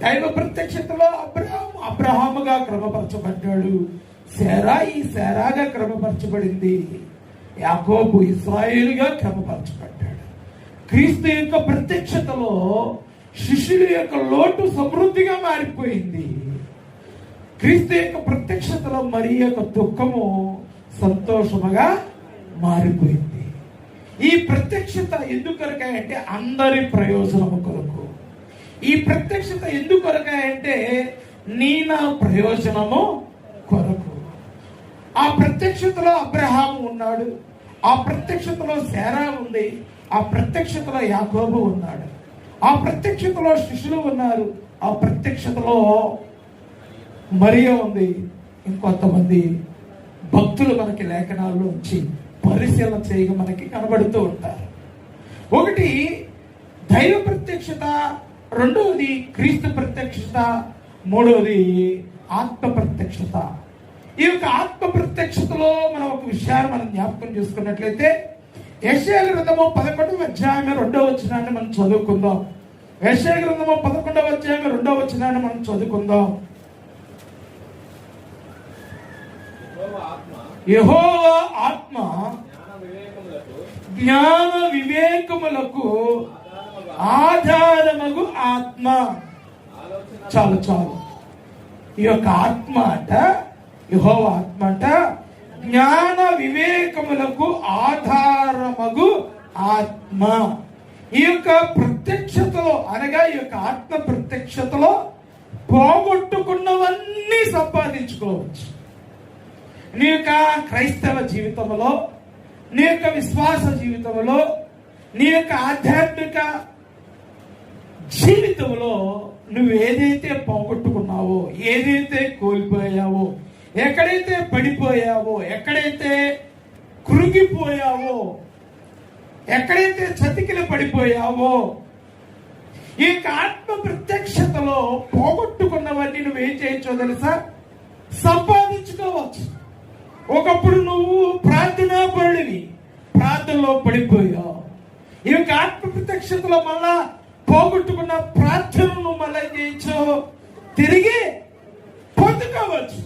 దైవ ప్రత్యక్షతలో అబ్రహాముగా క్రమపరచబడ్డాడు. ఈ శారాగా క్రమపరచబడింది. యాకోబు ఇశ్రాయేలుగా క్రమపరచబడ్డాడు. క్రీస్తు యొక్క ప్రత్యక్షతలో శిష్యుల యొక్క లోటు సమృద్ధిగా మారిపోయింది. క్రీస్తు యొక్క ప్రత్యక్షతలో మరి యొక్క దుఃఖము సంతోషముగా మారిపోయింది. ఈ ప్రత్యక్షత ఎందుకొరకాయంటే అందరి ప్రయోజనము కొరకు. ఈ ప్రత్యక్షత ఎందుకొరకాయంటే నా ప్రయోజనము కొరకు. ఆ ప్రత్యక్షతలో అబ్రహాము ఉన్నాడు, ఆ ప్రత్యక్షతలో శారా ఉంది, ఆ ప్రత్యక్షతలో యాకోబు ఉన్నాడు, ఆ ప్రత్యక్షతలో శిష్యులు ఉన్నారు, ఆ ప్రత్యక్షతలో మరియ ఉంది. ఇంకొంతమంది భక్తులు మనకి లేఖనాల్లో నుంచి పరిశీలన చేయగా మనకి కనబడుతూ ఉంటారు. ఒకటి దైవ ప్రత్యక్షత, రెండవది క్రీస్తు ప్రత్యక్షత, మూడవది ఆత్మ ప్రత్యక్షత. ఈ యొక్క ఆత్మ ప్రత్యక్షతలో మనం ఒక విషయాన్ని మనం జ్ఞాపకం చేసుకున్నట్లయితే యెషయా గ్రంథము 11వ అధ్యాయం 2వ వచనాన్ని మనం చదువుకుందాం. యెషయా గ్రంథము 11వ అధ్యాయం 2వ వచనాన్ని మనం చదువుకుందాం. యెహోవా ఆత్మ జ్ఞాన వివేకములకు ఆధారమగు ఆత్మ. చాలు. ఈ యొక్క ఆత్మ అంట, యెహోవా ఆత్మ అంట జ్ఞాన వివేకములకు ఆధారమగు ఆత్మ. ఈ యొక్క ప్రత్యక్షతలో అనగా ఈ యొక్క ఆత్మ ప్రత్యక్షతలో పోగొట్టుకున్నవన్నీ సంపాదించుకోవచ్చు. నీ యొక్క క్రైస్తవ జీవితంలో, నీ యొక్క విశ్వాస జీవితంలో, నీ యొక్క ఆధ్యాత్మిక జీవితంలో నువ్వు ఏదైతే పోగొట్టుకున్నావో, ఏదైతే కోల్పోయావో, ఎక్కడైతే పడిపోయావో, ఎక్కడైతే కృంగిపోయావో, ఎక్కడైతే చతికిల పడిపోయావో, ఈ ఆత్మ ప్రత్యక్షతలో పోగొట్టుకున్నవన్నీ నువ్వేం చేయొచ్చో తెలుసా? సంపాదించుకోవచ్చు. ఒకప్పుడు నువ్వు ప్రార్థనా పరుడివి, ప్రార్థనలో పడిపోయావు. ఈ యొక్క ఆత్మ ప్రత్యక్షతలో మళ్ళా పోగొట్టుకున్న ప్రార్థనను మళ్ళీ చేయొచ్చు, తిరిగి పొందుకోవచ్చు.